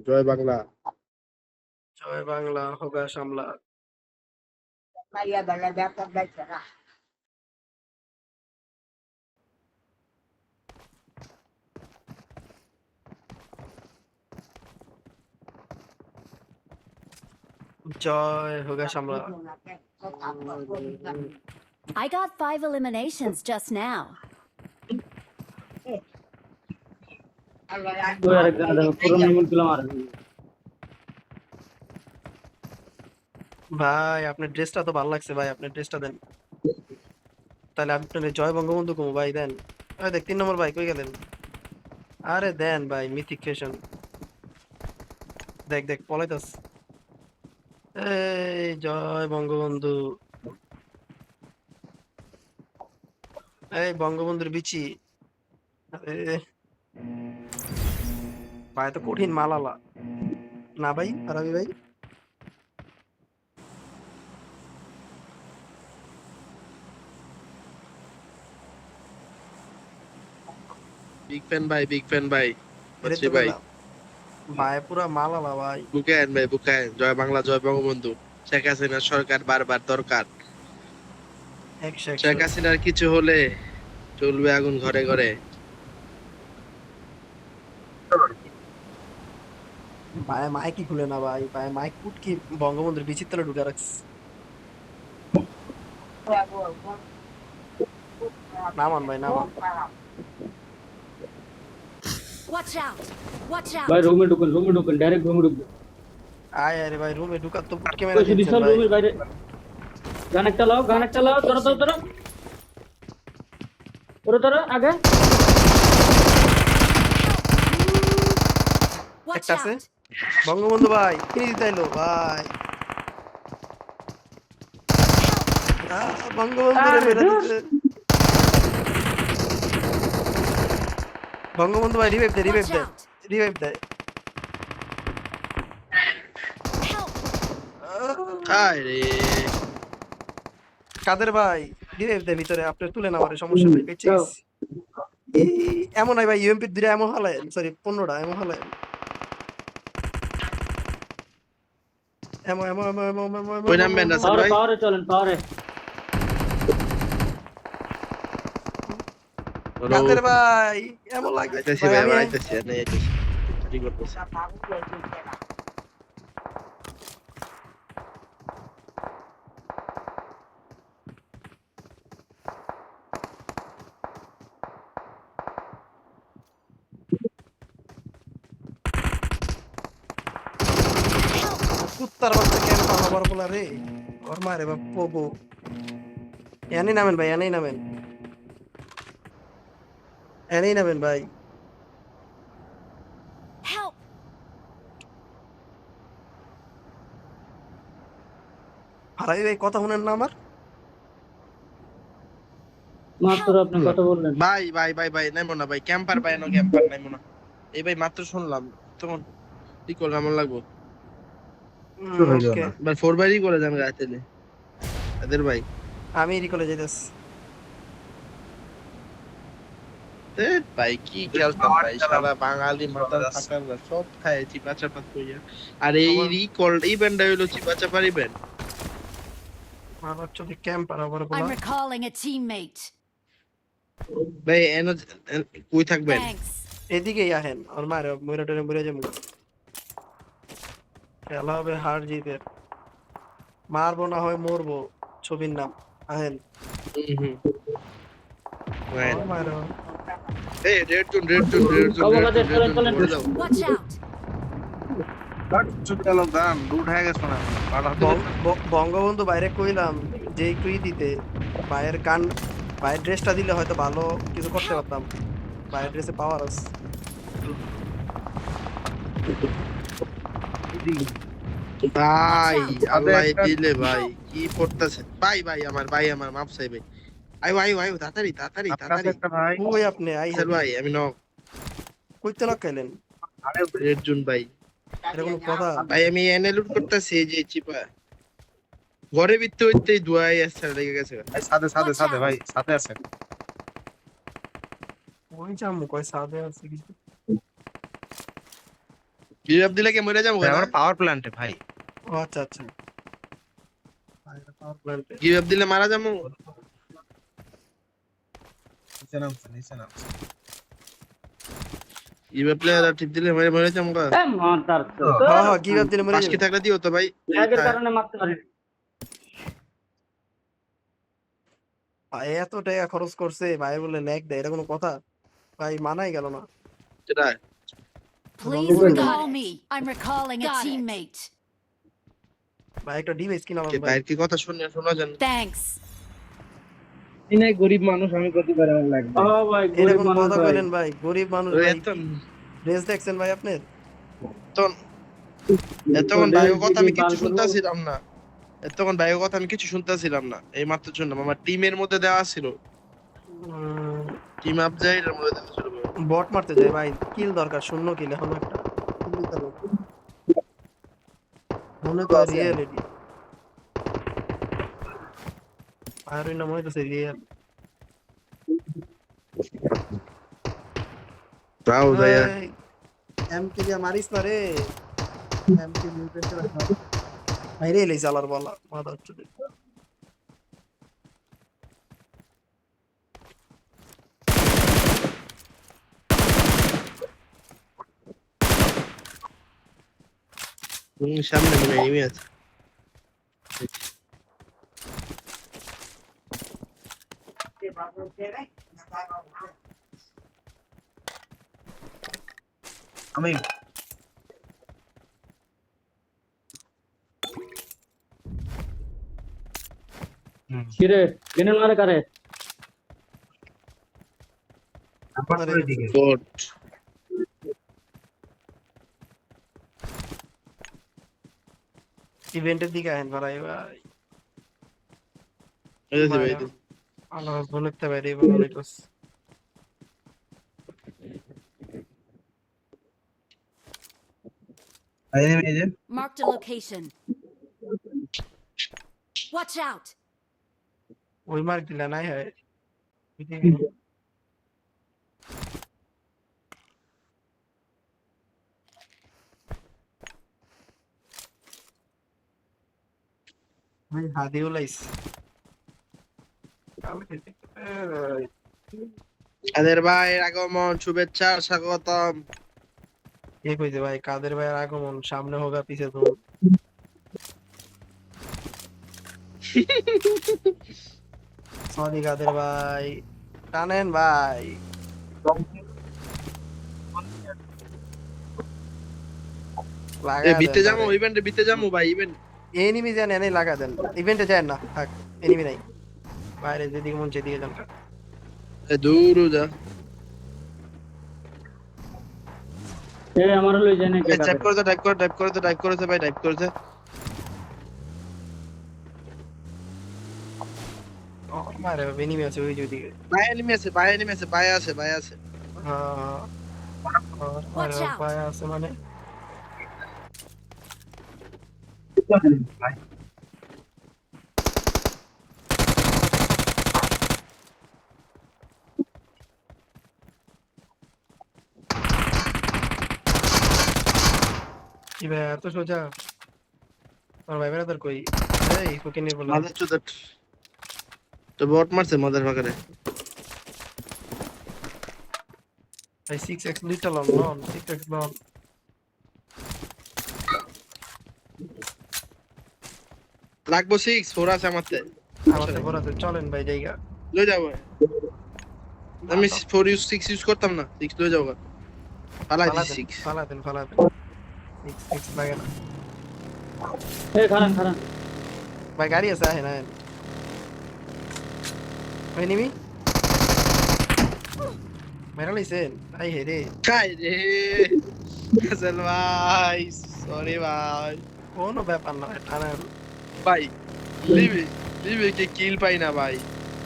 Joy Bangla. Joy Bangla Hoga সামলা। Maria dalla data becera. Joy Hoga সামলা। I got 5 eliminations just now. ভাই আপনার ড্রেসটা তো ভালো লাগছে ভাই, আপনার ড্রেসটা দেন। তাহলে আপনার জয় বঙ্গবন্ধু কমু ভাই দেন। ওই দেখ 3 নম্বর ভাই কই গেলেন? আরে দেন ভাই মিথিক ফ্যাশন। দেখ দেখ পলাইতাস। এই জয় বঙ্গবন্ধু। এই বঙ্গবন্ধুর বিচি। আরে ভাই তো কঠিন মালালা। না ভাই আরবি ভাই। বিগ ফ্যান ভাই, বিগ ফ্যান ভাই। এরে বলছি তো ভাই, গেলাম। ভাই পুরা মালালা ভাই। বুকেন ভাই, বুকেন। জয় বাংলা, জয় বঙ্গবন্ধু। শেখ হাসিনা সরকার বারবার দরকার। 100 শেখ হাসিনার কিছু হলে চলবে আগুন ঘরে ঘরে। ভাই মাইকই খুলে না ভাই, ভাই মাইক কুটকি বঙ্গবন্ধুর বিচির তলে ঢুকে রাখছে। নামান ভাই নামান। Watch out! Watch out! ভাই রুমে ঢুকুন ডাইরেক্ট রুমে ঢুকুন। আয় আরে ভাই রুমে ঢুকার তো পুটকে মেরে কইছি দিচ্ছেন বিশাল ভাই। রুমের বাইরে গান একটা লাও তোরা আগে Watch একটা আছে out! বঙ্গবন্ধু ভাই কিনে দিতে এলো ভাই। বঙ্গবন্ধু রে মেরে দিতে। বঙ্গবন্ধু ভাই রিভাইভ দে, রিভাইভ Watch দে, out! রিভাইভ দে। Help! আরে কাদের ভাই রিভাইভ দে ভিতরে, আপনি তুলে নামারে সমস্যা নাই, বেঁচে গেছি। এমন হয় ভাই ইউএমপি 2 এমন হালায়, সরি 15টা এমন হালায়। এমন এমন এমন এমন এমন কই নামবেন রাসেল ভাই? পাওয়ারে চলেন পাওয়ারে। কাদের ভাই এমন লাগে আইতাছি ভাই ভাই, আমি আবার আইতাছি, আর নাই আইতাছি। ঠিক করতেছি। কুত্তার বাচ্চা কেন পালাবার বলা রে ওর মারে বাপ পোগো। এনে নামেন ভাই, এনেই নামেন, এনেই নামেন ভাই। Help! হারাই ভাই কথা শুনেন না আমার। মাত্র আপনি কথা বললেন। ভাই ভাই ভাই ভাই নাইমো না ভাই, ক্যাম্পার ভাই নো, ক্যাম্পার নাইমো না। এই ভাই মাত্র শুনলাম তখন কি করলাম, কেমন লাগবো? ওকে ভাই 4 বাইরই করে যান রাতে নে এদের ভাই। আমি রিকলে যাইতাছি। এ ভাই কি খেলতাম ভাই, সারা বাঙালি মাতাল ফাটাররা সব খায় চিপা চাপা কইয়া। আর এই রিকল ইভেন্টটা হলো চিপা চাপার ইভেন্ট। আমার চোখে ক্যাম্প পারাবার বলা। I'm recalling a teammate. ভাই এনো কই থাকবেন? Thanks. এদিকেই আহেন ওর মারে মইরা টরে মরে যাবো। খেলা হবে হার জিতের, মারবো না হয় মরবো, ছবির নাম আহেন। হুম ভাই ওর মারে এই red zone red zone red zone red zone red zone করে দাও। Watch out! বঙ্গবন্ধু বাইরে কইলাম যে একটু দিতে ভাইয়ের গান, ভাইয়ের ড্রেসটা দিলে হয়তো ভালো কিছু করতে পারতাম। ভাইয়ের ড্রেসে পাওয়ার আছে। ভাই আল্লাহ দিলে ভাই কি করতেছে ভাই, ভাই আমার মাপ চাই ভাই। আই তাড়াতাড়ি তাড়াতাড়ি তাড়াতাড়ি। ওই আপনি আই চল ভাই আমি নক কইতে না খাইলেন রেড জোন ভাই। এটা কোনো কথা? ভাই আমি এনে লুট করতেছি এই যে চিপা ঘরে ভিতরে হইতেই দুয়াই আসছে লেগে গেছে। সাথে ভাই সাথে আছে। ওই জামু কয় সাদে আছে কিছু। রিভাইভ দিলে কি মরে যাবো ভাই, না? আমরা পাওয়ার প্ল্যান্টে ভাই। ও আচ্ছা আচ্ছা পাওয়ার প্ল্যান্টে রিভাইভ দিলে মারা যাবো। রিভাইভ প্লেয়ার ঠিক দিলে মরে যাবো গা। এ মাতার তো হ্যাঁ হ্যাঁ গিভ আপ দিলে মরে পাঁচকি যাবে থাকলে দিও তো ভাই। ল্যাগের কারণে মারতে পারি। ভাই এত টাকা খরচ করছে ভাই বলে ল্যাগ দেয় এটা কোনো কথা ভাই মানাই গেল না সেটা Please Got it. recall me. I'm recalling a teammate. ভাই একটা ডিভাইস কিনালাম কে ভাই ভাইয়ের কি কথা শুনে শোনা যান। Thanks. ইনাই গরিব মানুষ, আমি কত করে আমার লাগবে। ও ভাই এটা গরিব কোন মানুষ কথা ভাই। বলেন ভাই গরিব মানুষ ওই ভাই এত ড্রেস দেখছেন ভাই আপনি এতক্ষণ ভাইয়ের কথা আমি দিদি কিছু বাল শুনতেছিলাম না। এতক্ষণ ভাইয়ের কথা আমি কিছু শুনতেছিলাম না। এই মাত্র শুনলাম আমার টিমের মধ্যে দেওয়া ছিল। টিম আপ যায় এর মধ্যে দেওয়া ছিল। বট মারতে যাই ভাই কিল দরকার শূন্য কিল এখন একটা kill দিতে হবে। মনে তো রিয়েলিটি আর ওই নাম হইতেছে রিয়েল ব্রাউ ভাইয়া এমকে দিয়া মারিস না রে এমকে মিউটেন্ট রাখ ভাই রে লই চালার বলা মাথা হচ্ছে সামনে মনে হয় এমনি আছে। আমি কিরে গেনেল মারে কারে আমার দিকে বট ইভেন্টের দিকে আইন ভাই ভাই এই যে ভাই আল্লাহ বলতে পারি বলে তো এই যে Marked a location. Watch out. ওই মার্ক দিলা নাই হয় ভাই হাদিও লাইস কাদের ভাইয়ের আগমন শুভেচ্ছা স্বাগতম। কে কইছে ভাই কাদের ভাইয়ের আগমন সামনে হোক আর পিছে তো সরি কাদের ভাই টানেন ভাই এ বিতে যাবো ইভেন্টে বিতে যাবো ভাই ইভেন্ট এনিমি জান এনে লাগা দেন ইভেন্টে যায় না থাক এনিমি নাই বাইরে যেদিকে মন সেদিকে যান এ দূর যা। এ আমার লই যায় না কে কারে টাইপ করেছে ভাই টাইপ করেছে। মারে এনিমি আছে ওই দিকে ভাই এনিমি আছে ভাই আছে। হ্যাঁ Watch out. পায় আছে মানে ভাই কি ভাই এত সোজা আমার ভাই বেড়াদার কই এই ফুকে নিয়ে বললাম মাদার চোদা তো বট মারছে মাদার ফাকারে। ভাই 6x litre loan 6x loan লাগবো 6 4 আছে আমারতে। আমাদের বড়াতে চলেন ভাই জায়গা লই যাবো আমি 4 ইউজ 6 ইউজ করতাম না 6 লই যাবো পালাই দি 6 ফালা দেন 6 লাগে না এ খারান খারান ভাই গাড়ি আছে আহে না ওই নিমি মেরা লইছেন আই হে রে খাই রে হাসান ভাই সরি ভাই কোনো ব্যাপার না টানেন ভাই লিবে কে কিল পাই না ভাই।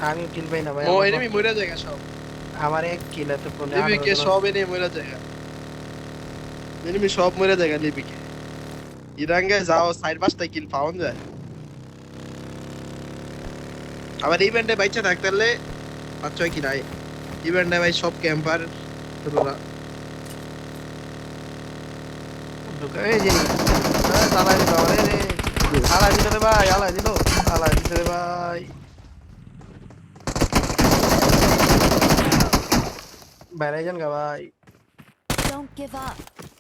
আমি কিল পাই না ভাই ও এনিমি মরে জায়গা সব আমার এক কিল এত কোনে লিবি কে সব এনিমি মরে জায়গা এনিমি সব মরে জায়গা লিবি কে ইরাঙ্গে যাও সাইড বাসটা কিল পাওন যায়। আবার ইভেন্টে বাইচা থাকতে হলে 5-6 কি নাই ইভেন্টে ভাই সব ক্যাম্পার তোরা ঢুকে এই যে চালাই দিল রে রে আলাই দিল রে ভাই আলাই দিল আলাই দিছে রে ভাই বাইরে যান গা ভাই Don't give up.